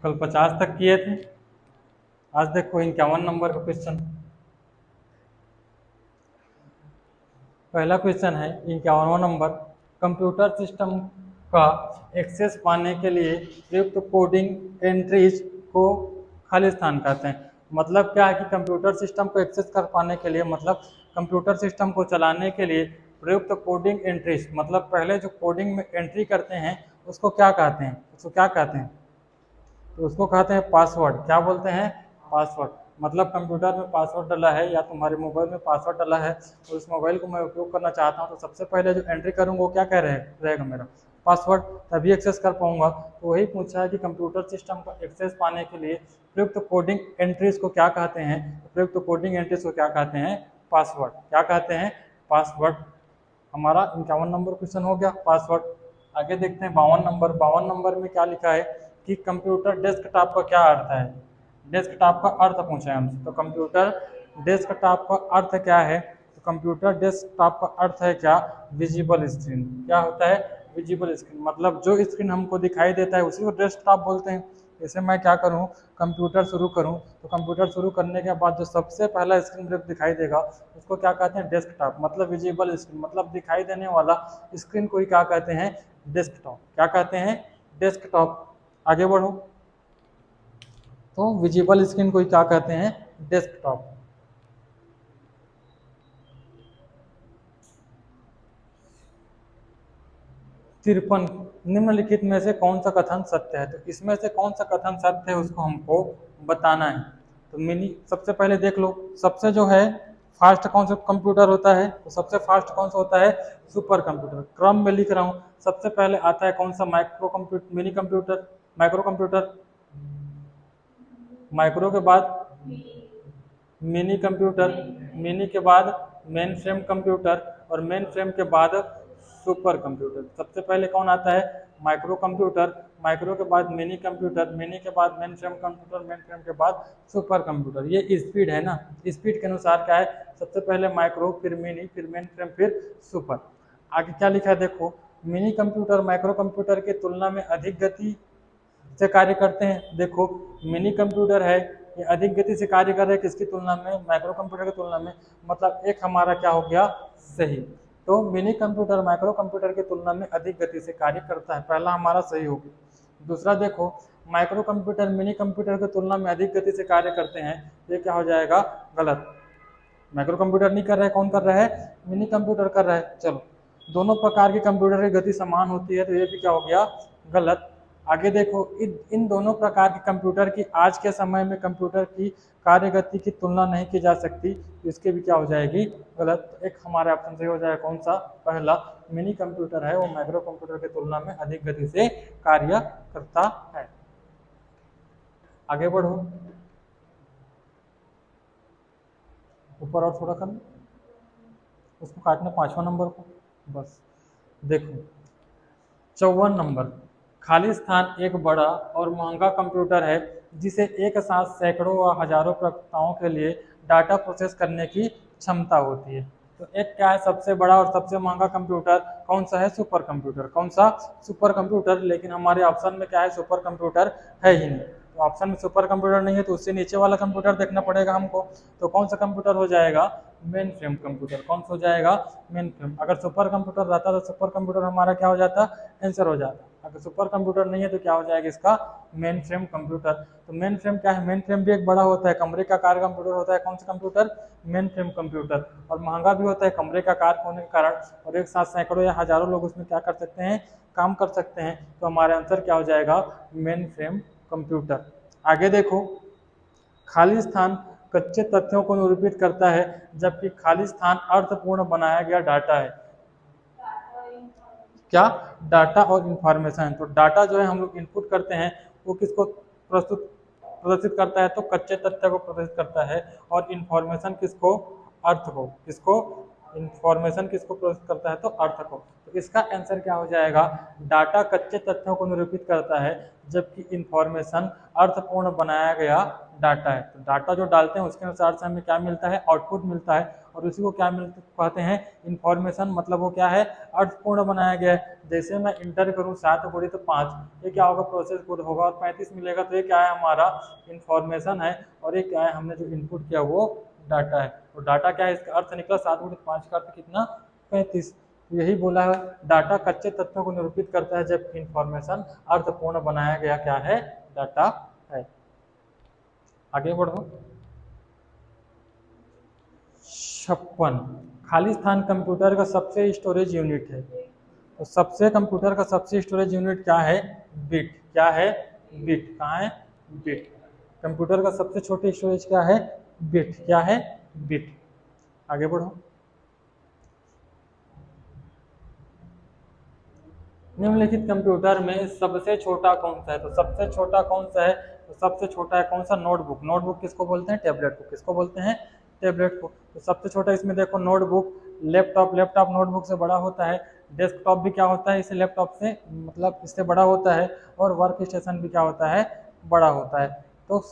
कल 50 तक किए थे। आज देखो 51 नंबर का क्वेश्चन। पहला क्वेश्चन है 51वां नंबर। कंप्यूटर सिस्टम का एक्सेस पाने के लिए प्रयुक्त कोडिंग एंट्रीज को खाली स्थान कहते हैं। मतलब क्या है कि कंप्यूटर सिस्टम को एक्सेस कर पाने के लिए, मतलब कंप्यूटर सिस्टम को चलाने के लिए प्रयुक्त कोडिंग एंट्रीज, मतलब पहले जो कोडिंग में एंट्री करते हैं उसको क्या कहते हैं, उसको क्या कहते हैं? तो उसको कहते हैं पासवर्ड। क्या बोलते हैं? पासवर्ड। मतलब कंप्यूटर में पासवर्ड डला है या तुम्हारे मोबाइल में पासवर्ड डला है और उस मोबाइल को मैं उपयोग करना चाहता हूँ, तो सबसे पहले जो एंट्री करूँगा वो क्या कह रहेगा मेरा पासवर्ड, तभी एक्सेस कर पाऊंगा। तो वही पूछा है कि कंप्यूटर सिस्टम का एक्सेस पाने के लिए प्रयुक्त कोडिंग एंट्रीज को क्या कहते हैं? प्रयुक्त कोडिंग एंट्रीज को क्या कहते हैं? पासवर्ड। क्या कहते हैं? पासवर्ड। हमारा 51 नंबर क्वेश्चन हो गया, पासवर्ड। आगे देखते हैं 52 नंबर। 52 नंबर में क्या लिखा है कि कंप्यूटर डेस्कटॉप का क्या अर्थ है? डेस्कटॉप का अर्थ पूछा है हमसे। तो कंप्यूटर डेस्कटॉप का अर्थ क्या है? तो कंप्यूटर डेस्कटॉप का अर्थ है क्या? Visible screen. क्या होता है? Visible screen. मतलब जो स्क्रीन हमको दिखाई देता है उसी को डेस्कटॉप बोलते हैं। जैसे मैं क्या करूं, कंप्यूटर शुरू करूं, तो कंप्यूटर शुरू करने के बाद जो सबसे पहला स्क्रीन मेरे को दिखाई देगा उसको क्या कहते हैं? डेस्कटॉप। मतलब विजिबल स्क्रीन, मतलब दिखाई देने वाला स्क्रीन को ही क्या कहते हैं? डेस्कटॉप। क्या कहते हैं? डेस्कटॉप। आगे बढ़ो। तो विजिबल स्क्रीन को ही क्या कहते हैं? डेस्कटॉप। तिरपन, निम्नलिखित में से कौन सा कथन सत्य है? तो इसमें से कौन सा कथन सत्य है उसको हमको बताना है। तो मिनी सबसे पहले देख लो, सबसे जो है फास्ट कौन सा कंप्यूटर होता है? तो सबसे फास्ट कौन सा होता है? Super computer. क्रम में लिख रहा हूँ, सबसे पहले आता है कौन सा? Micro computer, mini computer, micro computer. Micro के बाद मिनी कंप्यूटर, मिनी के बाद मेन फ्रेम कंप्यूटर और मेन फ्रेम के बाद सुपर कंप्यूटर। सबसे पहले कौन आता है? माइक्रो कंप्यूटर, माइक्रो के बाद मिनी कंप्यूटर, मिनी के बाद main frame computer, main frame के बाद सुपर कंप्यूटर। ये स्पीड है ना, स्पीड के अनुसार क्या है? सबसे पहले माइक्रो, फिर मिनी, फिर मेन फ्रेम, फिर सुपर। आगे क्या लिखा है देखो, मिनी कंप्यूटर माइक्रो कंप्यूटर की तुलना में अधिक गति से कार्य करते हैं। देखो मिनी कंप्यूटर है, ये अधिक गति से कार्य कर रहे हैं किसकी तुलना में? माइक्रो कंप्यूटर की तुलना में। मतलब एक हमारा क्या हो गया? सही। तो मिनी कंप्यूटर माइक्रो कंप्यूटर की तुलना में अधिक गति से कार्य करता है, पहला हमारा सही हो गया। दूसरा देखो, माइक्रो कंप्यूटर मिनी कंप्यूटर की तुलना में अधिक गति से कार्य करते हैं, ये क्या हो जाएगा? गलत। माइक्रो कंप्यूटर नहीं कर रहा है, कौन कर रहा है? मिनी कंप्यूटर कर रहा है। चलो, दोनों प्रकार के कंप्यूटर की गति समान होती है, तो ये भी क्या हो गया? गलत। आगे देखो, इन दोनों प्रकार के कंप्यूटर की आज के समय में कंप्यूटर की कार्य गति की तुलना नहीं की जा सकती, तो इसके भी क्या हो जाएगी? गलत। तो एक हमारे ऑप्शन सही हो जाएगा कौन सा? पहला, मिनी कंप्यूटर है वो माइक्रो कंप्यूटर की तुलना में अधिक गति से कार्य करता है। आगे बढ़ो, ऊपर और थोड़ा कर, उसको काटना 5वां नंबर को, बस। देखो 54 नंबर, खाली स्थान एक बड़ा और महंगा कंप्यूटर है जिसे एक साथ सैकड़ों व हजारों प्रक्रियाओं के लिए डाटा प्रोसेस करने की क्षमता होती है। तो एक क्या है? सबसे बड़ा और सबसे महंगा कंप्यूटर कौन सा है? Super computer. कौन सा? Super computer. लेकिन हमारे ऑप्शन में क्या है? सुपर कंप्यूटर है ही नहीं। तो ऑप्शन में सुपर कंप्यूटर नहीं है, तो उससे नीचे वाला कंप्यूटर देखना पड़ेगा हमको। तो कौन सा कंप्यूटर हो जाएगा? Main frame computer. कौन सा हो जाएगा? Main frame. अगर सुपर कंप्यूटर रहता तो सुपर कंप्यूटर हमारा क्या हो जाता? आंसर हो जाता। अगर सुपर कंप्यूटर नहीं है तो क्या हो जाएगा इसका? Main frame computer. तो मेन फ्रेम क्या है? मेन फ्रेम भी एक बड़ा होता है, कमरे का कार कंप्यूटर होता है। कौन सा कंप्यूटर? Main frame computer. और महंगा भी होता है कमरे का कार होने के कारण, और एक साथ सैकड़ों या हजारों लोग उसमें क्या कर सकते हैं? काम कर सकते हैं। तो हमारा आंसर क्या हो जाएगा? Main frame computer. आगे देखो, खाली स्थान कच्चे तथ्यों को निरूपित करता है जबकि खाली स्थान अर्थपूर्ण बनाया गया डाटा है। क्या? डाटा और इंफॉर्मेशन। तो डाटा जो है हम लोग इनपुट करते हैं वो किसको प्रदर्शित करता है? तो कच्चे तथ्य को प्रदर्शित करता है। और इंफॉर्मेशन किसको? अर्थ को। किसको? इंफॉर्मेशन किसको प्रोसेस करता है, तो अर्थ को। तो इसका आंसर क्या हो जाएगा, डाटा कच्चे तथ्यों को निरूपित करता है जबकि इंफॉर्मेशन अर्थपूर्ण बनाया गया डाटा है। तो डाटा जो डालते हैं उसके अनुसार से हमें क्या मिलता है, आउटपुट मिलता है, और उसी को क्या मिलता कहते हैं, इंफॉर्मेशन। मतलब वो क्या है, अर्थपूर्ण बनाया गया है। जैसे मैं इंटर करूँ 7 गुणी तो 5, ये क्या होगा, प्रोसेस कोड होगा, और 35 मिलेगा, तो ये क्या है, हमारा इंफॉर्मेशन है। और ये क्या है, हमने जो इनपुट किया वो डाटा है। तो डाटा क्या है, इसका अर्थ निकला 7 गुणी 5 का अर्थ कितना, 35। यही बोला है, डाटा कच्चे तत्वों को निरूपित करता है जबकि इंफॉर्मेशन अर्थपूर्ण बनाया गया क्या है, डाटा है। आगे बढ़ो। 56, खाली स्थान कंप्यूटर का सबसे स्टोरेज यूनिट है। तो सबसे कंप्यूटर का सबसे स्टोरेज यूनिट क्या है, बिट। क्या है, बिट। कहाँ है, बिट। कंप्यूटर का सबसे छोटी स्टोरेज क्या है, बिट। क्या है, बिट। आगे बढ़ो। निम्नलिखित कंप्यूटर में सबसे छोटा कौन सा है, तो सबसे छोटा कौन सा है, तो सबसे छोटा है कौन सा, नोटबुक। नोटबुक किसको बोलते हैं, टैबलेट को। किसको बोलते हैं, टैबलेट को। तो सबसे छोटा इसमें देखो नोटबुक। लैपटॉप, लैपटॉप नोटबुक से बड़ा होता है। डेस्कटॉप भी क्या होता है, इसे लैपटॉप से मतलब इससे बड़ा होता है। और वर्क स्टेशन भी क्या होता है, बड़ा होता है। तो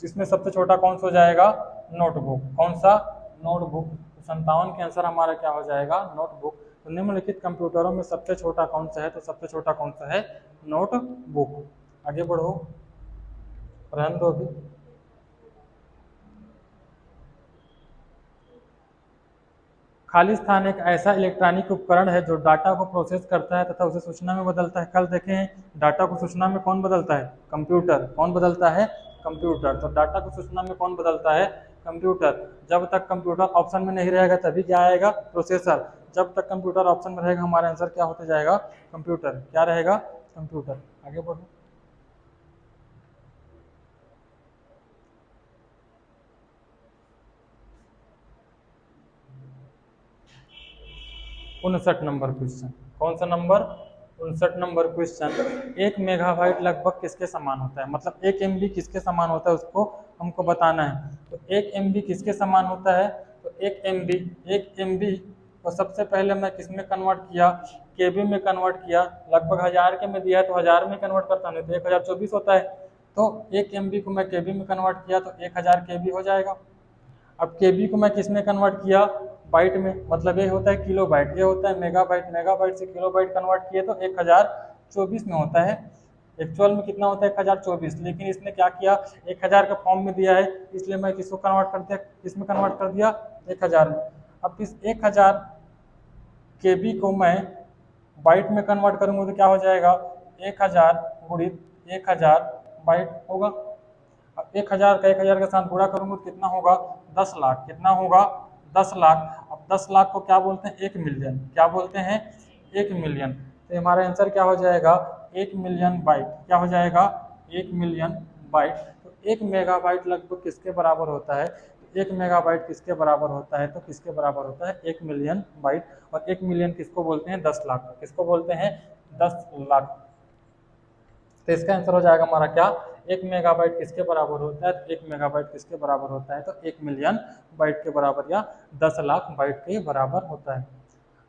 इसमें सबसे छोटा कौन सा हो जाएगा, नोटबुक। कौन सा, नोटबुक। तो 57 के आंसर हमारा क्या हो जाएगा, नोटबुक। तो निम्नलिखित कंप्यूटरों में सबसे छोटा कौन सा है, तो सबसे छोटा कौन सा है, नोटबुक। आगे बढ़ो, रहने दो अभी। खाली स्थान एक ऐसा इलेक्ट्रॉनिक उपकरण है जो डाटा को प्रोसेस करता है तथा उसे सूचना में बदलता है। कल देखे हैं, डाटा को सूचना में कौन बदलता है, कंप्यूटर। कौन बदलता है, कंप्यूटर। तो डाटा को सूचना में कौन बदलता है, कंप्यूटर। जब तक कंप्यूटर ऑप्शन में नहीं रहेगा तभी क्या आएगा, प्रोसेसर। जब तक कंप्यूटर ऑप्शन में रहेगा हमारा आंसर क्या होते जाएगा, कंप्यूटर। क्या रहेगा, कंप्यूटर। आगे बढ़ो। 59 नंबर क्वेश्चन। कौन सा नंबर, 59 नंबर क्वेश्चन। 1 मेगाबाइट लगभग किसके समान होता है, मतलब 1 MB किसके समान होता है उसको हमको बताना है। तो 1 MB किसके समान होता है, तो 1 MB, 1 MB को सबसे पहले मैं किस में कन्वर्ट किया, केबी में कन्वर्ट किया। लगभग 1000 के में दिया है तो 1000 में कन्वर्ट करता नहीं तो 1024 होता है। तो 1 MB को मैं केबी में कन्वर्ट किया तो 1000 केबी हो जाएगा। अब केबी को मैं किस में कन्वर्ट किया, बाइट में। मतलब ये होता है किलो बाइट, ये होता है मेगाबाइट। मेगाबाइट से किलो बाइट कन्वर्ट किए तो 1024 में होता है। एक्चुअल में कितना होता है, 1024। लेकिन इसने क्या किया, 1000 का फॉर्म में दिया है, इसलिए मैं किसको कन्वर्ट कर दिया, किसमें कन्वर्ट कर दिया, 1000 में। अब इस 1000 केबी को मैं बाइट में कन्वर्ट करूंगा तो क्या हो जाएगा, 1000 गुणित 1000 बाइट होगा। अब 1000 का 1000 के साथ गुणा करूंगा तो कितना होगा, 10 लाख। कितना होगा, 10 लाख। अब 10 लाख को क्या बोलते हैं, 1 मिलियन। क्या बोलते हैं, 1 मिलियन। तो हमारा आंसर क्या हो जाएगा, 1 मिलियन बाइट। क्या हो जाएगा, 1 मिलियन बाइट। तो 1 मेगाबाइट लगभग किसके बराबर होता है, 1 मेगाबाइट किसके बराबर होता है, तो किसके बराबर होता है, 1 मिलियन बाइट। और 1 मिलियन किसको बोलते हैं, 10 लाख। किसको बोलते हैं, 10 लाख। तो इसका आंसर हो जाएगा हमारा क्या, 1 मेगाबाइट किसके बराबर होता है, तो 1 मेगाबाइट किसके बराबर होता है, तो 1 मिलियन बाइट के बराबर या 10 लाख बाइट के बराबर होता है।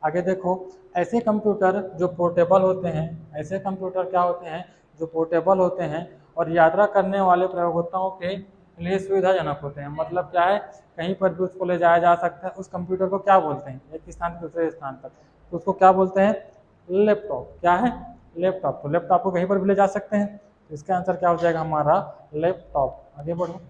आगे देखो, ऐसे कंप्यूटर जो पोर्टेबल होते हैं, ऐसे कंप्यूटर क्या होते हैं, जो पोर्टेबल होते हैं और यात्रा करने वाले प्रयोगकर्ताओं के लिए सुविधाजनक होते हैं। मतलब क्या है, कहीं पर भी उसको ले जाया जा सकता है। उस कंप्यूटर को क्या बोलते हैं, एक स्थान से दूसरे स्थान तक, तो उसको क्या बोलते हैं, लैपटॉप। क्या है, लैपटॉप। तो लैपटॉप को कहीं पर भी ले जा सकते हैं। तो इसका आंसर क्या हो जाएगा हमारा, लैपटॉप। आगे बढ़ो।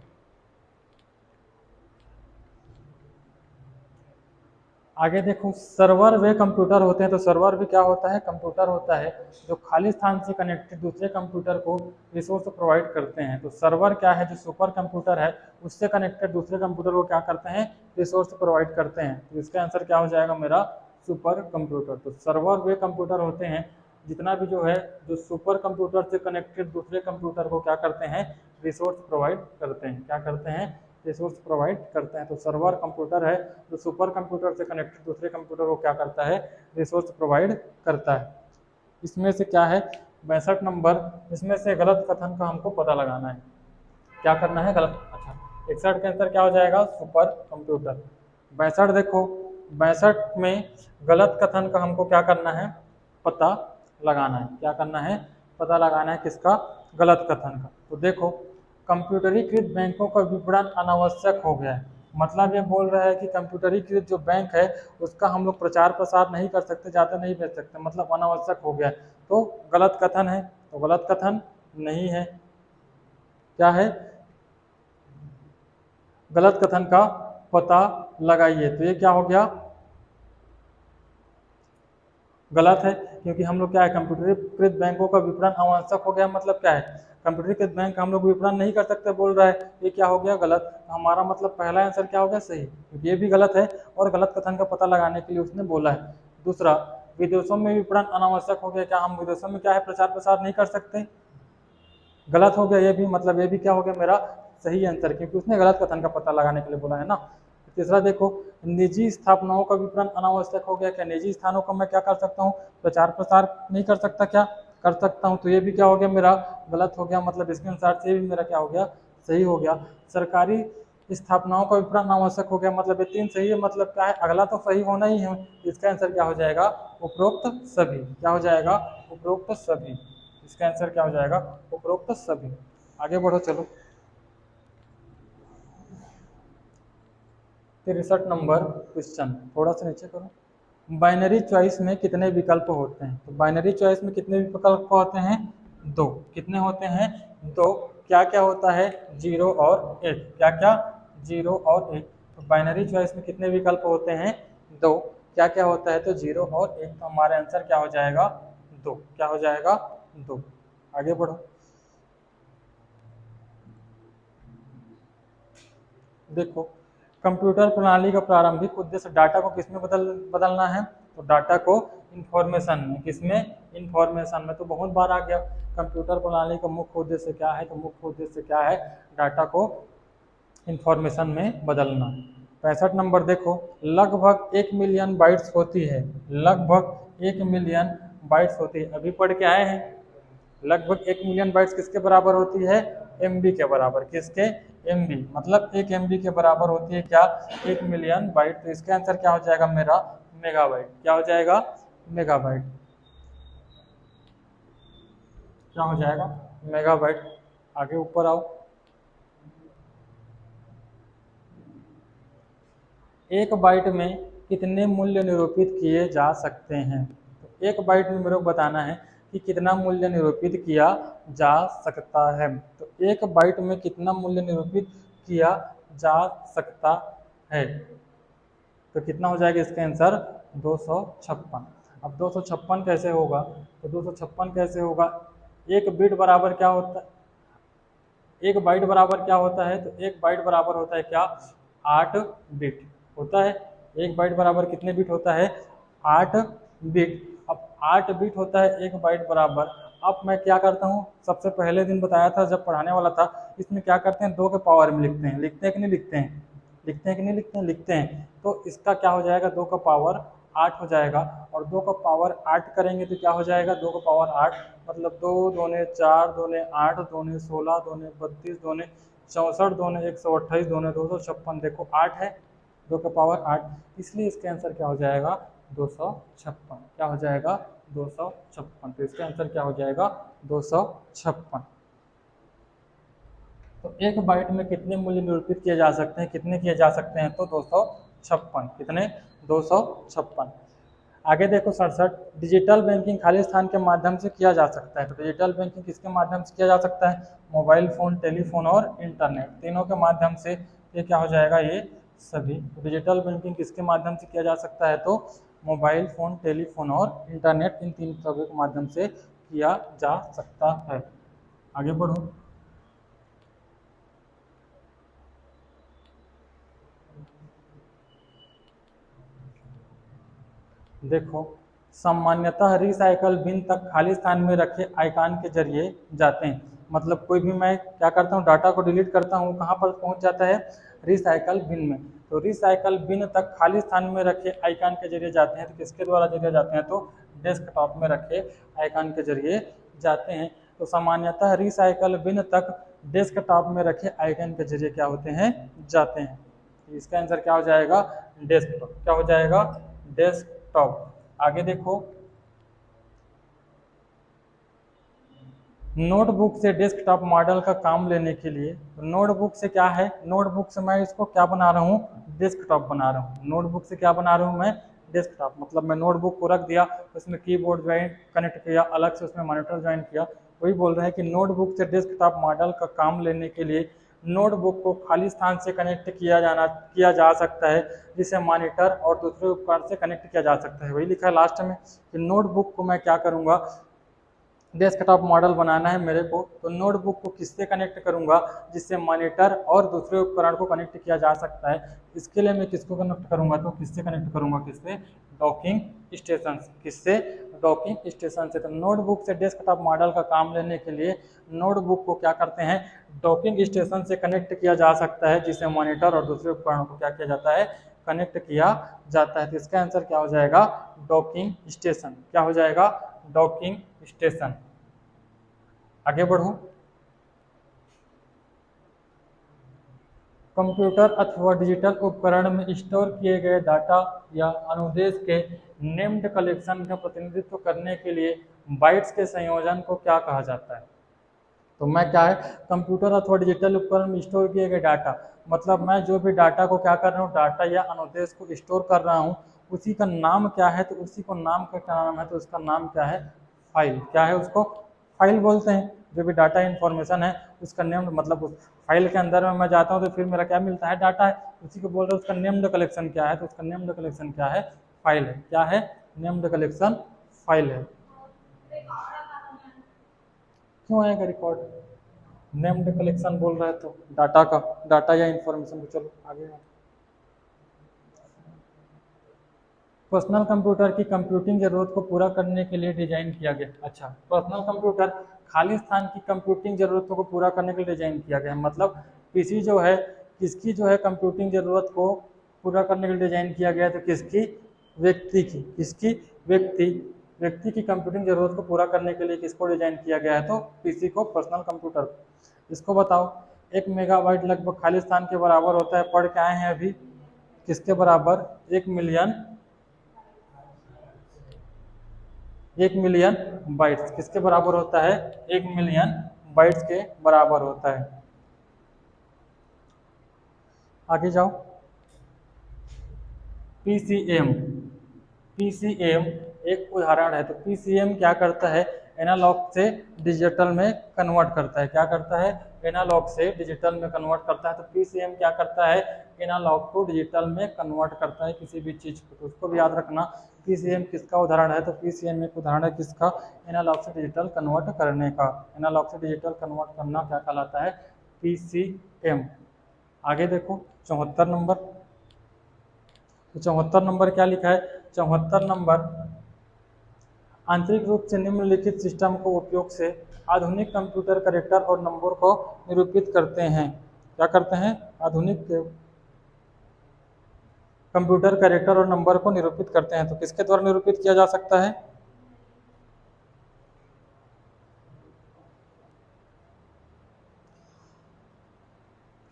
आगे देखो, सर्वर वे कंप्यूटर होते हैं। तो सर्वर भी क्या होता है, कंप्यूटर होता है जो खाली स्थान से कनेक्टेड दूसरे कंप्यूटर को रिसोर्स प्रोवाइड करते हैं। तो सर्वर क्या है, जो सुपर कंप्यूटर है उससे कनेक्टेड दूसरे कंप्यूटर को क्या करते हैं, रिसोर्स प्रोवाइड करते हैं। तो इसका आंसर क्या हो जाएगा मेरा, सुपर कंप्यूटर। तो सर्वर वे कंप्यूटर होते हैं जितना भी जो है, जो सुपर कंप्यूटर से कनेक्टेड दूसरे कंप्यूटर को क्या करते हैं, रिसोर्स प्रोवाइड करते हैं। क्या करते हैं, रिसोर्स प्रोवाइड करते हैं। तो सर्वर कंप्यूटर है जो सुपर कंप्यूटर से कनेक्टेड दूसरे कंप्यूटर को क्या करता है, रिसोर्स प्रोवाइड करता है। इसमें से क्या है, 62 नंबर, इसमें से गलत कथन का हमको पता लगाना है। क्या करना है, गलत। अच्छा, 61 के आंसर क्या हो जाएगा, सुपर कंप्यूटर। 62 देखो, 62 में गलत कथन का हमको क्या करना है, पता लगाना है। क्या करना है, पता लगाना है किसका, गलत कथन का। तो देखो, कंप्यूटरीकृत बैंकों का विपणन अनावश्यक हो गया है। मतलब ये बोल रहा है कि कंप्यूटरीकृत जो बैंक है उसका हम लोग प्रचार प्रसार नहीं कर सकते, ज़्यादा नहीं भेज सकते, मतलब अनावश्यक हो गया है। तो गलत कथन है, तो गलत कथन नहीं है। क्या है, गलत कथन का पता लगाइए। तो ये क्या हो गया, गलत है, क्योंकि हम लोग क्या है, कंप्यूटरीकृत बैंकों का विपणन अनावश्यक हो गया। मतलब क्या है, कंप्यूटरीकृत बैंक हम लोग विपणन नहीं कर सकते बोल रहा है, ये क्या हो गया, गलत। हमारा मतलब पहला आंसर क्या हो गया, सही, क्योंकि ये भी गलत है और गलत कथन का पता लगाने के लिए उसने बोला है। दूसरा, विदेशों में विपणन अनावश्यक हो गया। क्या हम विदेशों में क्या है, प्रचार प्रसार नहीं कर सकते, गलत हो गया ये भी। मतलब ये भी क्या हो गया, मेरा सही आंसर, क्योंकि उसने गलत कथन का पता लगाने के लिए बोला है ना। तीसरा देखो, निजी स्थापनाओं का विपणन अनावश्यक हो गया। क्या निजी स्थानों का मैं क्या कर सकता हूँ, प्रचार प्रसार नहीं कर सकता, क्या कर सकता हूँ। तो ये भी क्या हो गया, मेरा गलत हो गया। मतलब इसके अनुसार से भी मेरा क्या हो गया, सही हो गया। सरकारी स्थापनाओं का विपणन अनावश्यक हो गया। मतलब ये 3 सही है। मतलब क्या है, अगला तो सही होना ही है। इसका आंसर क्या हो जाएगा, उपरोक्त सभी। क्या हो जाएगा, उपरोक्त सभी। इसका आंसर क्या हो जाएगा, उपरोक्त सभी। आगे बढ़ो चलो। 63 नंबर क्वेश्चन, थोड़ा सा नीचे करो। बाइनरी चॉइस में कितने विकल्प होते हैं। तो बाइनरी चॉइस में कितने विकल्प होते हैं, 2। कितने होते हैं, 2। क्या क्या होता है, 0 और 1। क्या क्या, 0 और 1। तो बाइनरी चॉइस में कितने विकल्प होते हैं, 2। क्या क्या होता है, तो 0 और 1। तो हमारा आंसर क्या हो जाएगा, 2। क्या हो जाएगा, 2। आगे बढ़ो। देखो, कंप्यूटर प्रणाली का प्रारंभिक उद्देश्य डाटा को किसमें बदलना है। तो डाटा को इंफॉर्मेशन में, किसमें, इंफॉर्मेशन में। तो बहुत बार आ गया, कंप्यूटर प्रणाली का मुख्य उद्देश्य क्या है। तो मुख्य उद्देश्य क्या है, डाटा को इंफॉर्मेशन में बदलना। 65 नंबर देखो, लगभग 1 मिलियन बाइट्स होती है। लगभग 1 मिलियन बाइट्स होती है, अभी पढ़ के आए हैं। लगभग 1 मिलियन बाइट्स किसके बराबर होती है, एमबी के बराबर। किसके, एमबी। मतलब 1 एमबी के बराबर होती है क्या, 1 मिलियन बाइट। तो इसका आंसर क्या हो जाएगा मेरा, मेगाबाइट। क्या हो जाएगा, मेगाबाइट। क्या हो जाएगा, मेगाबाइट। आगे ऊपर आओ। एक बाइट में कितने मूल्य निरूपित किए जा सकते हैं। तो एक बाइट में मेरे को बताना है कि कितना मूल्य निरूपित किया जा सकता है। तो एक बाइट में कितना मूल्य निरूपित किया जा सकता है। तो कितना हो जाएगा इसका आंसर, 256। अब 256 कैसे होगा, तो 256 कैसे होगा, एक बिट बराबर क्या होता है, एक बाइट बराबर क्या होता है। तो एक बाइट बराबर होता है क्या, 8 बिट होता है। एक बाइट बराबर कितने बिट होता है, 8 बिट। अब 8 बिट होता है एक बाइट बराबर। अब मैं क्या करता हूँ, सबसे पहले दिन बताया था जब पढ़ाने वाला था, इसमें क्या करते हैं, 2 के पावर में लिखते हैं। लिखते हैं कि नहीं लिखते हैं, लिखते हैं कि नहीं लिखते हैं, लिखते हैं। तो इसका क्या हो जाएगा, 2 का पावर 8 हो जाएगा। और 2 का पावर 8 करेंगे तो क्या हो जाएगा, 2 का पावर 8 मतलब 2 दूने 4, दूने 8, दूने 16, दूने 32, दूने 64, दूने 128, दूने 256। देखो 8 है, 2 का पावर 8, इसलिए इसका आंसर क्या हो जाएगा, 256। क्या हो जाएगा, 256। तो इसका आंसर क्या हो जाएगा, 256। तो एक बाइट में कितने मूल्य निरूपित किए जा सकते हैं, कितने किए जा सकते हैं, तो 256। कितने, 256। आगे देखो 67, डिजिटल बैंकिंग खाली स्थान के माध्यम से किया जा सकता है। तो डिजिटल बैंकिंग किसके माध्यम से किया जा सकता है, मोबाइल फ़ोन, टेलीफोन और इंटरनेट, तीनों के माध्यम से। ये क्या हो जाएगा, ये सभी। तो डिजिटल बैंकिंग किसके माध्यम से किया जा सकता है, तो मोबाइल फ़ोन, टेलीफोन और इंटरनेट, इन तीन सभी के माध्यम से किया जा सकता है। आगे बढ़ो। देखो, सामान्यतः रिसाइकल बिन तक खाली स्थान में रखे आइकॉन के जरिए जाते हैं। मतलब कोई भी मैं क्या करता हूँ, डाटा को डिलीट करता हूँ, कहाँ पर पहुँच जाता है, रिसाइकल बिन में। तो रिसाइकल बिन तक खाली स्थान में रखे आइकॉन के जरिए जाते हैं। तो किसके द्वारा जरिए जाते हैं, तो डेस्कटॉप में रखे आइकॉन के जरिए जाते हैं। तो सामान्यतः रिसाइकल बिन तक डेस्कटॉप में रखे आइकन के जरिए क्या होते हैं, जाते हैं। इसका आंसर क्या हो जाएगा? डेस्कटॉप। क्या हो जाएगा? डेस्कटॉप। आगे देखो, नोटबुक से डेस्कटॉप मॉडल का काम लेने के लिए, नोटबुक से क्या है, नोटबुक से मैं इसको क्या बना रहा हूँ? डेस्कटॉप बना रहा हूँ। नोटबुक से क्या बना रहा हूँ मैं? डेस्कटॉप। मतलब मैं नोटबुक को रख दिया, उसमें कीबोर्ड ज्वाइन कनेक्ट किया, अलग से उसमें मॉनिटर ज्वाइन किया। वही बोल रहे हैं कि नोटबुक से डेस्कटॉप मॉडल का काम लेने के लिए नोटबुक को खाली स्थान से कनेक्ट किया जा सकता है, जिसे मॉनिटर और दूसरे उपकरण से कनेक्ट किया जा सकता है। वही लिखा है लास्ट में कि नोटबुक को मैं क्या करूँगा? डेस्कटॉप मॉडल बनाना है मेरे को, तो नोटबुक को किससे कनेक्ट करूंगा? जिससे मॉनिटर और दूसरे उपकरण को कनेक्ट किया जा सकता है। इसके लिए मैं किसको कनेक्ट करूंगा? तो किससे कनेक्ट करूंगा? किससे? Docking station. किससे? डॉकिंग स्टेशन से। तो नोटबुक से डेस्कटॉप मॉडल का काम लेने के लिए नोटबुक को क्या करते हैं? डॉकिंग स्टेशन से कनेक्ट किया जा सकता है, जिससे मॉनिटर और दूसरे उपकरणों को क्या किया जाता है? कनेक्ट किया जाता है। तो इसका आंसर क्या हो जाएगा? Docking station. क्या हो जाएगा? Docking station. आगे बढ़ो, कंप्यूटर अथवा डिजिटल उपकरण में स्टोर किए गए डाटा या अनुदेश के नेम्ड कलेक्शन का प्रतिनिधित्व करने के लिए बाइट्स के संयोजन को क्या कहा जाता है? तो मैं क्या है, कंप्यूटर अथवा डिजिटल उपकरण में स्टोर किए गए डाटा, मतलब मैं जो भी डाटा को क्या कर रहा हूँ, डाटा या अनुदेश को स्टोर कर रहा हूँ, उसी का नाम क्या है? तो उसी को नाम का क्या नाम है? तो उसका नाम क्या है? फाइल। क्या है? उसको फाइल बोलते हैं। जो भी डाटा इन्फॉर्मेशन है उसका नेम, मतलब उस फाइल के अंदर में मैं जाता हूँ तो फिर मेरा क्या मिलता है? डाटा है। उसी को बोल रहे हैं उसका नेम्ड कलेक्शन क्या है? तो उसका नेम्ड कलेक्शन क्या है? फाइल है। क्या है? नेम्ड कलेक्शन फाइल है। क्यों आएगा रिकॉर्ड? नेम्ड कलेक्शन बोल रहा है तो डाटा का, डाटा या इंफॉर्मेशन को। चलो आगे। पर्सनल कंप्यूटर की कंप्यूटिंग जरूरत को पूरा करने के लिए डिजाइन किया गया। अच्छा, पर्सनल कंप्यूटर खाली स्थान की कंप्यूटिंग जरूरतों को पूरा करने के लिए डिजाइन किया गया। मतलब पीसी जो है, किसकी जो है कंप्यूटिंग जरूरत को पूरा करने के लिए डिजाइन किया गया है? तो किसकी? व्यक्ति की। किसकी? व्यक्ति। व्यक्ति की कंप्यूटिंग जरूरत को पूरा करने के लिए किसको डिजाइन किया गया है? तो पीसी को, पर्सनल कंप्यूटर। इसको बताओ, 1 मेगाबाइट लगभग खाली स्थान के बराबर होता है। पढ़ के आए हैं अभी, किसके बराबर? 1 मिलियन, 1 मिलियन बाइट्स किसके बराबर होता है? 1 मिलियन बाइट्स के बराबर होता है। आगे जाओ, पीसीएम। पीसीएम एक उदाहरण है। तो पीसीएम क्या करता है? एनालॉग से डिजिटल में कन्वर्ट करता है। क्या करता है? एनालॉग से डिजिटल में कन्वर्ट करता है। तो पीसीएम क्या करता है? एनालॉग को डिजिटल में कन्वर्ट करता है किसी भी चीज को। तो उसको भी याद रखना, पीसीएम किसका उदाहरण है? तो पीसीएम एक उदाहरण है किसका? एनालॉग से डिजिटल कन्वर्ट करने का। एनालॉग से डिजिटल कन्वर्ट करना क्या कहलाता है? पीसीएम। आगे देखो, 74 नंबर। तो 74 नंबर क्या लिखा है? 74 नंबर, आंतरिक रूप से निम्नलिखित सिस्टम को उपयोग से आधुनिक कंप्यूटर कैरेक्टर और नंबर को निरूपित करते हैं। क्या करते हैं? आधुनिक कंप्यूटर कैरेक्टर और नंबर को निरूपित करते हैं। तो किसके द्वारा निरूपित किया जा सकता है?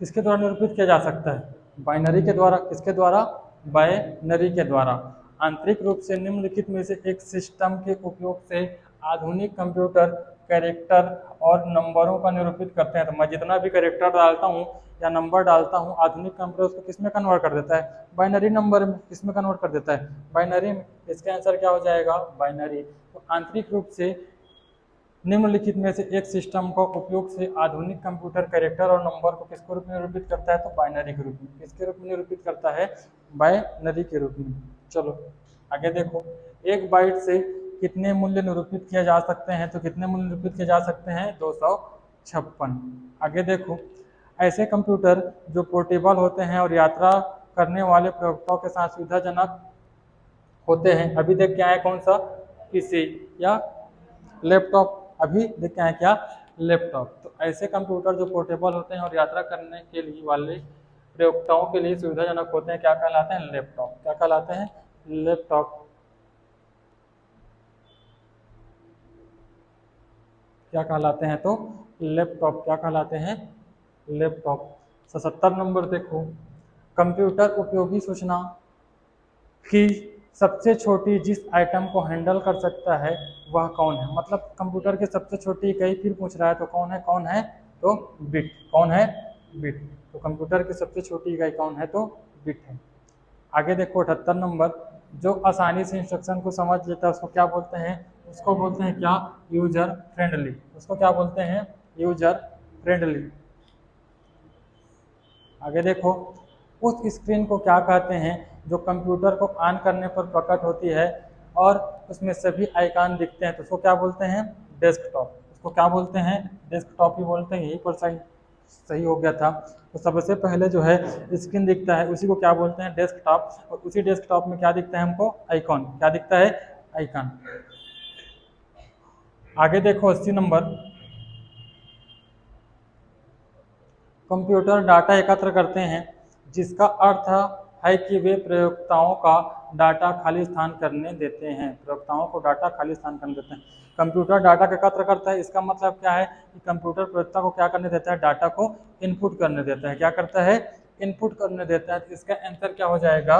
किसके द्वारा निरूपित किया जा सकता है? बाइनरी के द्वारा। किसके द्वारा? बाइनरी के द्वारा। आंतरिक रूप से निम्नलिखित में से एक सिस्टम के उपयोग से आधुनिक कंप्यूटर कैरेक्टर और नंबरों का निरूपित करते हैं। तो मैं जितना भी कैरेक्टर डालता हूँ या नंबर डालता हूँ, आधुनिक कंप्यूटर उसको किस में कन्वर्ट कर देता है? बाइनरी नंबर में। किस में कन्वर्ट कर देता है? बाइनरी में। इसका आंसर क्या हो जाएगा? बाइनरी। तो आंतरिक रूप से निम्नलिखित में से एक सिस्टम का उपयोग से आधुनिक कंप्यूटर कैरेक्टर और नंबर को किसके रूप में निरूपित करता है? तो बाइनरी के रूप में। किसके रूप में निरूपित करता है? बाइनरी के रूप में। चलो आगे देखो, एक बाइट से कितने मूल्य निरूपित किए जा सकते हैं? तो कितने मूल्य निरूपित किए जा सकते हैं? 256। आगे देखो, ऐसे कंप्यूटर जो पोर्टेबल होते हैं और यात्रा करने वाले प्रयोक्ताओं के साथ सुविधाजनक होते हैं। अभी देख के आए कौन सा? पीसी या लैपटॉप। अभी देख के आए क्या? लैपटॉप। तो ऐसे कंप्यूटर जो पोर्टेबल होते हैं और यात्रा करने के लिए वाले प्रयोक्ताओं के लिए सुविधाजनक होते हैं, क्या कहलाते हैं? लैपटॉप। क्या कहलाते हैं? लैपटॉप। क्या कहलाते हैं? तो लैपटॉप। क्या कहलाते हैं? लैपटॉप। 77 नंबर देखो, कंप्यूटर उपयोगी सूचना की सबसे छोटी जिस आइटम को हैंडल कर सकता है वह कौन है। मतलब कंप्यूटर की सबसे छोटी इकाई फिर पूछ रहा है तो कौन है तो बिट। कौन है? बिट। तो कंप्यूटर की सबसे छोटी इकाई कौन है तो बिट है। आगे देखो 78 नंबर, जो आसानी से इंस्ट्रक्शन को समझ लेता है उसको क्या बोलते हैं? उसको बोलते हैं क्या? User friendly. उसको क्या बोलते हैं? User friendly. आगे देखो, उस स्क्रीन को क्या कहते हैं जो कंप्यूटर को ऑन करने पर प्रकट होती है और उसमें सभी आइकन दिखते हैं, तो उसको क्या बोलते हैं? डेस्कटॉप। उसको क्या बोलते हैं? डेस्कटॉप ही बोलते हैं। यही पर सही सही हो गया था। तो सबसे पहले जो है स्क्रीन दिखता है उसी को क्या बोलते हैं? डेस्कटॉप। और उसी डेस्कटॉप में क्या दिखता है हमको? आइकॉन। क्या दिखता है? आइकॉन। आगे देखो 80 नंबर, कंप्यूटर डाटा एकत्र करते हैं जिसका अर्थ है कि वे प्रयोक्ताओं का डाटा खाली स्थान करने देते हैं। प्रयोक्ताओं को डाटा खाली स्थान करने देते हैं। कंप्यूटर डाटा का एकत्र करता है, इसका मतलब क्या है कि कंप्यूटर प्रयोक्ता को क्या करने देता है? डाटा को इनपुट करने देता है। क्या करता है? इनपुट करने देता है। तो इसका आंसर क्या हो जाएगा?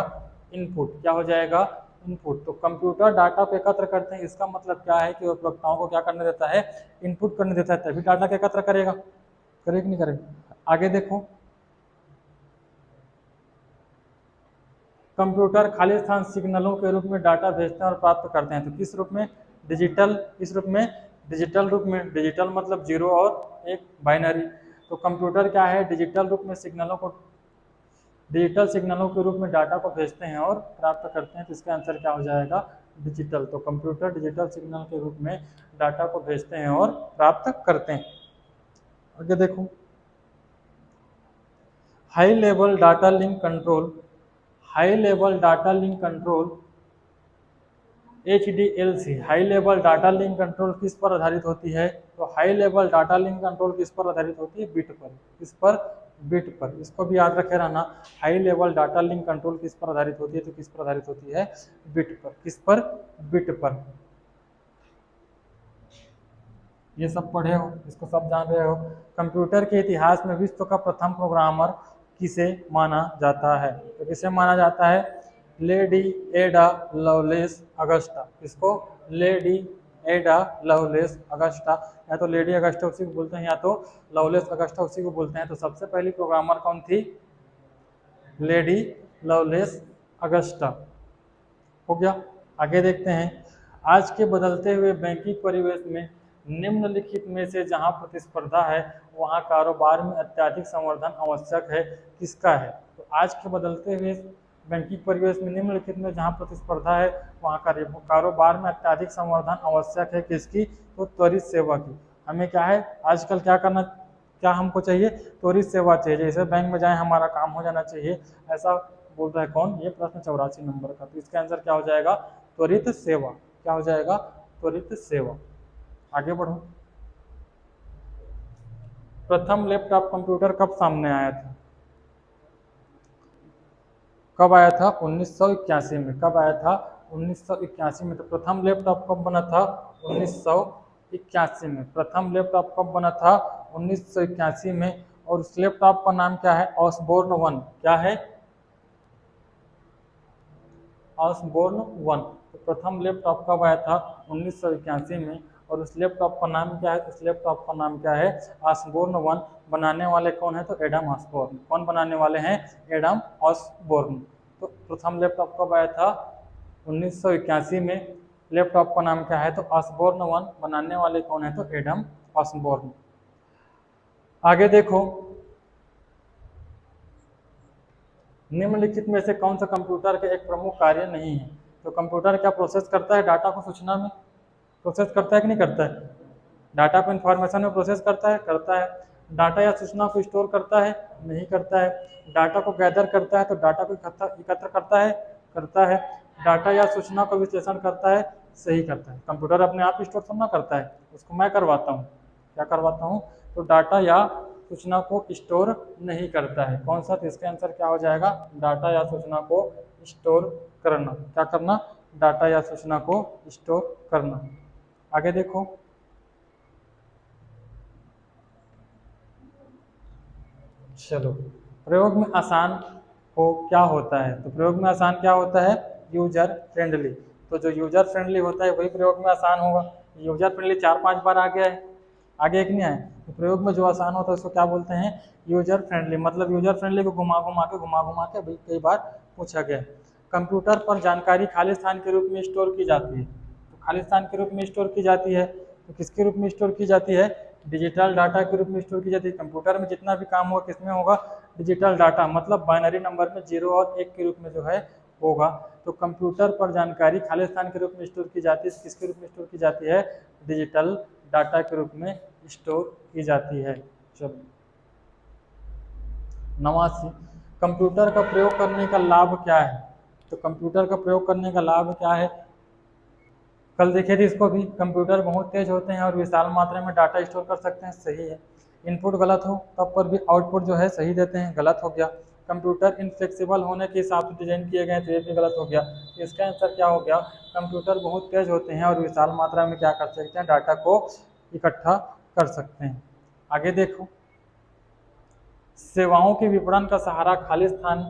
इनपुट। क्या हो जाएगा? इनपुट। तो कंप्यूटर डाटा को एकत्र करते हैं, इसका मतलब क्या है कि वो प्रयोक्ताओं को क्या करने देता है? इनपुट करने देता है, तभी डाटा का एकत्र करेगा। करेगा नहीं करेगा? आगे देखो, कंप्यूटर खाली स्थान सिग्नलों के रूप में डाटा भेजते हैं और प्राप्त करते हैं। तो किस रूप में? डिजिटल। किस रूप में? डिजिटल रूप में। डिजिटल मतलब जीरो और एक, बाइनरी। तो कंप्यूटर क्या है? डिजिटल रूप में सिग्नलों को, डिजिटल सिग्नलों के रूप में डाटा को भेजते हैं और प्राप्त करते हैं। तो इसका आंसर क्या हो जाएगा? डिजिटल। तो कंप्यूटर डिजिटल सिग्नल के रूप में डाटा को भेजते हैं और प्राप्त करते हैं। आगे देखो, high level data link control, high level data link control HDLC, high level data link control किस पर आधारित होती है? तो high level data link control किस पर आधारित होती है? बिट पर। किस पर? बिट पर। इसको भी याद रखे रहना, high level data link control किस पर आधारित होती है? तो किस पर आधारित होती है? बिट पर। किस पर? बिट पर। ये सब पढ़े हो, इसको सब जान रहे हो। कंप्यूटर के इतिहास में विश्व का प्रथम प्रोग्रामर किसे माना जाता है? तो किसे माना जाता है? Lady Ada Lovelace Augusta. किसको? Lady Ada Lovelace Augusta. या तो लेडी अगस्टा उसी को बोलते हैं या तो लवलेस अगस्टा उसी को बोलते हैं। तो सबसे पहली प्रोग्रामर कौन थी? Lady loveless Agusta. हो गया। आगे देखते हैं, आज के बदलते हुए बैंकिंग परिवेश में निम्नलिखित में से जहां प्रतिस्पर्धा है वहां कारोबार में अत्यधिक संवर्धन आवश्यक है, किसका है? तो आज के बदलते हुए बैंकिंग परिवेश में निम्नलिखित में जहां प्रतिस्पर्धा है वहां कारोबार में अत्यधिक संवर्धन आवश्यक है, किसकी? तो त्वरित सेवा की। हमें क्या है आजकल क्या करना, क्या हमको चाहिए? त्वरित सेवा चाहिए। जैसे बैंक में जाए हमारा काम हो जाना चाहिए, ऐसा बोल रहा है कौन? ये प्रश्न 84 नंबर का। तो इसका आंसर क्या हो जाएगा? त्वरित सेवा। क्या हो जाएगा? त्वरित सेवा। आगे बढ़ो, प्रथम लैपटॉप कंप्यूटर कब सामने आया था? कब आया था? 1981 में। कब आया था? 1981 में। तो प्रथम लैपटॉप कब बना था? 1981 में। प्रथम लैपटॉप कब बना था? 1981 में। और उस लैपटॉप का नाम क्या है? ऑसबोर्न 1। क्या है? ऑसबोर्न 1। तो प्रथम लैपटॉप कब आया था? 1981 में। और उस लैपटॉप का नाम क्या है? उस लैपटॉप का नाम क्या है? ऑसबोर्न 1। बनाने वाले कौन है? तो एडम ऑसबोर्न। कौन बनाने वाले हैं? Adam Osborne. तो प्रथम लैपटॉप कब आया था? 1981 में। लैपटॉप का नाम क्या है? तो ऑसबोर्न 1। बनाने वाले कौन है? तो एडम ऑसबोर्न। आगे देखो, निम्नलिखित में से कौन सा कंप्यूटर का एक प्रमुख कार्य नहीं है? तो कंप्यूटर क्या प्रोसेस करता है? डाटा को सूचना में प्रोसेस करता है कि नहीं करता है? डाटा को इन्फॉर्मेशन में प्रोसेस करता है? करता है। डाटा या सूचना को स्टोर करता है? नहीं करता है। डाटा को गैदर करता है तो डाटा को एकत्र करता है? करता है। डाटा या सूचना को विश्लेषण करता है? सही करता है। कंप्यूटर अपने आप स्टोर थोड़ा करता है, उसको मैं करवाता हूँ। क्या करवाता हूँ? तो डाटा या सूचना को स्टोर नहीं करता है। कौन सा? तो इसका आंसर क्या हो जाएगा? डाटा या सूचना को स्टोर करना। क्या करना? डाटा या सूचना को स्टोर करना। आगे देखो, चलो प्रयोग में आसान को क्या होता है? तो प्रयोग में आसान क्या होता है? User friendly. तो जो यूजर फ्रेंडली होता है वही प्रयोग में आसान होगा। यूजर फ्रेंडली 4-5 बार आ गया है, आगे एक नहीं आया। तो प्रयोग में जो आसान होता है उसको क्या बोलते हैं? User friendly. मतलब यूजर फ्रेंडली को घुमा घुमा के भाई कई बार पूछा गया है। कंप्यूटर पर जानकारी खाली स्थान के रूप में स्टोर की जाती है। तो खाली स्थान के रूप में स्टोर की जाती है तो किसके रूप में स्टोर की जाती है? डिजिटल डाटा के रूप में स्टोर की जाती है। कंप्यूटर में जितना भी काम होगा किसमें होगा? डिजिटल डाटा, मतलब बाइनरी नंबर में 0 और 1 के रूप में जो है होगा। तो कंप्यूटर पर जानकारी खाली स्थान के रूप में स्टोर की जाती है, किसके रूप में स्टोर की जाती है? डिजिटल डाटा के रूप में स्टोर की जाती है। चलो 89, कंप्यूटर का प्रयोग करने का लाभ क्या है? तो कंप्यूटर का प्रयोग करने का लाभ क्या है? कल देखे थे इसको भी। कंप्यूटर बहुत तेज होते हैं और विशाल मात्रा में डाटा स्टोर कर सकते हैं, सही है। इनपुट गलत हो तब पर भी आउटपुट जो है सही देते हैं, गलत हो गया। कंप्यूटर इनफ्लेक्सिबल होने के हिसाब से डिजाइन किए गए तो ये भी गलत हो गया। इसका आंसर क्या हो गया? कंप्यूटर बहुत तेज होते हैं और विशाल मात्रा में क्या कर सकते हैं? डाटा को इकट्ठा कर सकते हैं। आगे देखो, सेवाओं के विपणन का सहारा खाली स्थान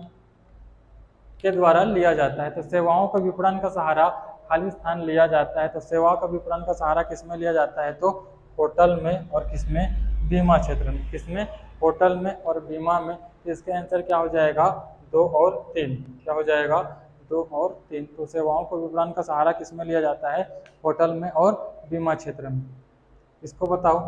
के द्वारा लिया जाता है। तो सेवाओं का विपणन का सहारा खाली स्थान लिया जाता है। तो सेवा का विपणन का सहारा किसमें लिया जाता है? तो होटल में और किसमें? बीमा क्षेत्र में। किसमें? होटल में और बीमा में। तो इसका आंसर क्या हो जाएगा? 2 और 3। क्या हो जाएगा? 2 और 3। तो सेवाओं को विपणन का सहारा किसमें लिया जाता है? होटल में और बीमा क्षेत्र में। इसको बताओ,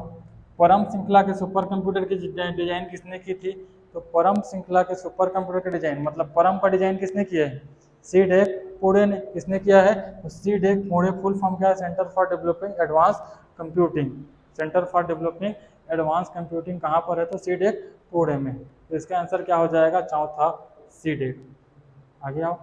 परम श्रृंखला के सुपर कंप्यूटर की डिजाइन किसने की थी? तो परम श्रृंखला के सुपर कंप्यूटर का डिजाइन, मतलब परम का डिजाइन किसने किया है? सी डेक पुणे ने। किसने किया है? तो C DAC Pune full form क्या है? Centre for developing advance computing. Centre for developing advance computing कहाँ पर है? तो सी डेक पुणे में। तो इसका आंसर क्या हो जाएगा? चौथा सी डेक। आगे आओ,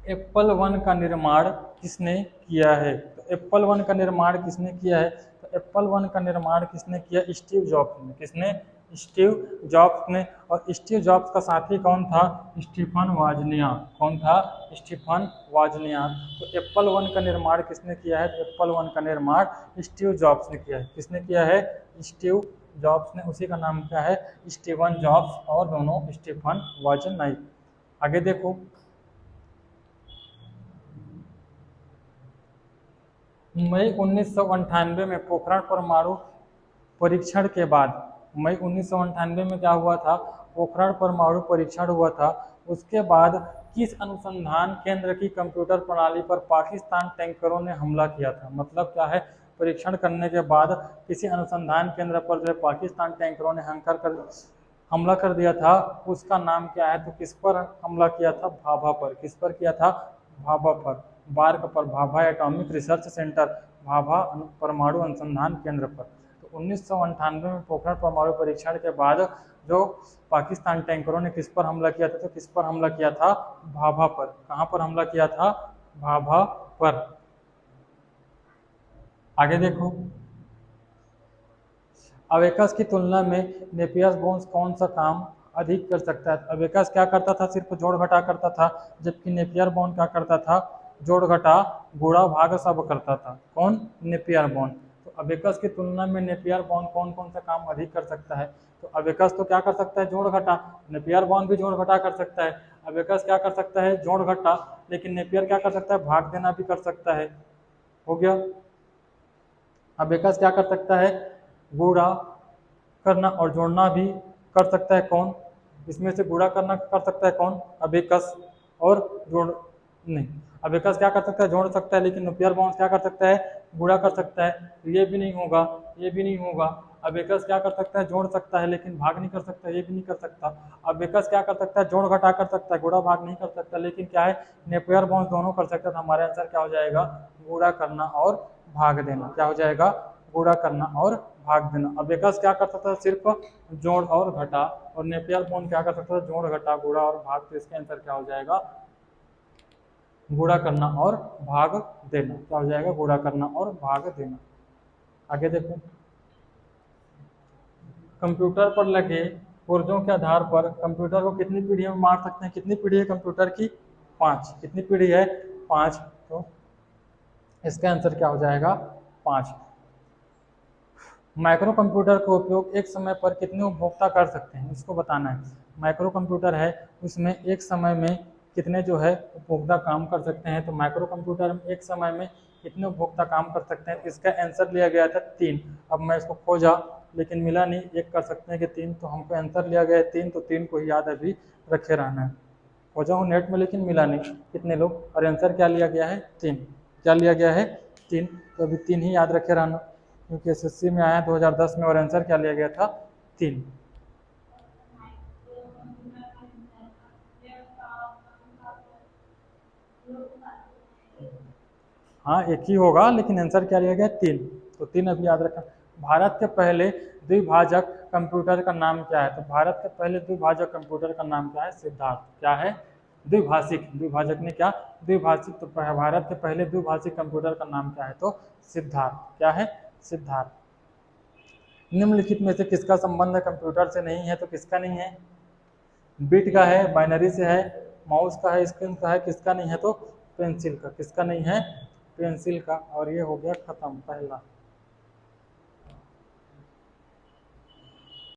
एप्पल वन का निर्माण किसने किया है? तो एप्पल वन का निर्माण किसने किया है? तो एप्पल वन का निर्माण किसने किया? स्टीव जॉब्स ने। किसने? स्टीव जॉब्स ने। और स्टीव जॉब्स का साथी कौन था? स्टीफन वाजनियाक। कौन था? स्टीफन वाजनियाक। तो एप्पल वन का निर्माण किसने किया है? तो एप्पल वन का निर्माण स्टीव जॉब्स ने किया है। किसने किया है? स्टीव जॉब्स ने। उसी का नाम क्या है? स्टीवन जॉब्स, और दोनों स्टीफन वाजनियाक। आगे देखो, मई 1998 में पोखरण परमाणु परीक्षण के बाद, मई 1998 में क्या हुआ था? पोखरण परमाणु परीक्षण हुआ था। उसके बाद किस अनुसंधान केंद्र की कंप्यूटर प्रणाली पर पाकिस्तान टैंकरों ने हमला किया था? मतलब क्या है? परीक्षण करने के बाद किसी अनुसंधान केंद्र पर जो है पाकिस्तान टैंकरों ने हमला कर दिया था, उसका नाम क्या है? तो किस पर हमला किया था? भाभा पर। किस पर किया था? भाभा पर। बार्क पर, Bhabha atomic research centre, Bhabha परमाणु अनुसंधान केंद्र पर। तो 1998 में पोखरण परमाणु परीक्षण के बाद जो पाकिस्तान टैंकरों ने किस पर हमला किया था? तो किस पर हमला किया था? भाभा पर। कहाँ पर हमला किया था? भाभा पर। आगे देखो, अवेकस की तुलना में नेपियस बोन्स कौन सा काम अधिक कर सकता है? अवेकस क्या करता था? सिर्फ जोड़ घटा करता था, जबकि नेपियर बॉन क्या करता था? जोड़ घटा गुणा भाग सब करता था। कौन? नेपियर बॉन। तो अवेकस की तुलना में नेपियर बॉन कौन कौन सा काम अधिक कर सकता है? तो अवेकस तो क्या कर सकता है? जोड़ घटा। नेपियर बॉन भी जोड़ घटा कर सकता है। अवेकस क्या कर सकता है? जोड़ घटा। लेकिन नेपियर क्या कर सकता है? भाग देना भी कर सकता है। हो गया। अबेकस क्या कर सकता है? गुणा करना और जोड़ना भी कर सकता है। कौन? इसमें से गुणा करना कर सकता है कौन? अबेकस। और जोड़ नहीं, अबेकस क्या कर सकता है? जोड़ सकता है। लेकिन नेपियर बाउंस क्या कर सकता है? गुणा कर सकता है। तो ये भी नहीं होगा, ये भी नहीं होगा। अबेकस क्या कर सकता है? जोड़ सकता है लेकिन भाग नहीं कर सकता, ये भी नहीं कर सकता। अबेकस क्या कर सकता है? जोड़ घटा कर सकता है, गुणा भाग नहीं कर सकता। लेकिन क्या है? नेपियर बाउंस दोनों कर सकता है। तो हमारे आंसर क्या हो जाएगा? गुणा करना और भाग देना। क्या हो जाएगा? गुणा करना और भाग देना। अबेकस क्या कर सकता था? सिर्फ जोड़ और घटा। और नेपियर बॉन्ड क्या कर सकता था? जोड़ घटा गुणा और भाग। तो इसका आंसर क्या हो जाएगा? गुणा करना और भाग देना। क्या हो जाएगा? गुणा करना और भाग देना। आगे देखो, कंप्यूटर पर लगे पुर्जों के आधार पर कंप्यूटर को कितनी पीढ़ियों में बांट सकते हैं? कितनी पीढ़ी है कंप्यूटर की? 5। कितनी पीढ़ी है? 5। तो इसका आंसर क्या हो जाएगा? 5। माइक्रो कंप्यूटर का उपयोग एक समय पर कितने उपभोक्ता कर सकते हैं, इसको बताना है। माइक्रो कंप्यूटर है, उसमें एक समय में कितने जो है उपभोक्ता काम कर सकते हैं। तो माइक्रो कंप्यूटर में एक समय में कितने उपभोक्ता काम कर सकते हैं, इसका आंसर लिया गया था 3। अब मैं इसको खोजा लेकिन मिला नहीं, एक कर सकते हैं कि 3, तो हमको आंसर लिया गया है 3, तो 3 को ही याद अभी रखे रहना है। खोजा हूँ नेट में लेकिन मिला नहीं कितने लोग, और आंसर क्या लिया गया है 3। क्या लिया गया है 3, तो अभी 3 ही याद रखे रहना, क्योंकि एसएससी में आया 2010 में, और आंसर क्या लिया गया था 3। हाँ एक ही होगा, लेकिन आंसर क्या लिया गया 3, तो 3 अभी याद रखना। भारत के पहले द्विभाजक कंप्यूटर का नाम क्या है, तो भारत के पहले द्विभाजक कंप्यूटर का नाम क्या है, सिद्धार्थ। क्या है, द्विभाषिक, द्विभाजक ने क्या, द्विभाषिक। तो भारत के पहले द्विभाषिक कंप्यूटर का नाम क्या है, तो सिद्धार्थ। क्या है, सिद्धार्थ। निम्नलिखित में से किसका संबंध कंप्यूटर से नहीं है, तो किसका नहीं है, बिट का है, बाइनरी से है, माउस का है, स्क्रीन का है, किसका नहीं है, तो पेंसिल का। किसका नहीं है, पेंसिल का। और ये हो गया खत्म पहला।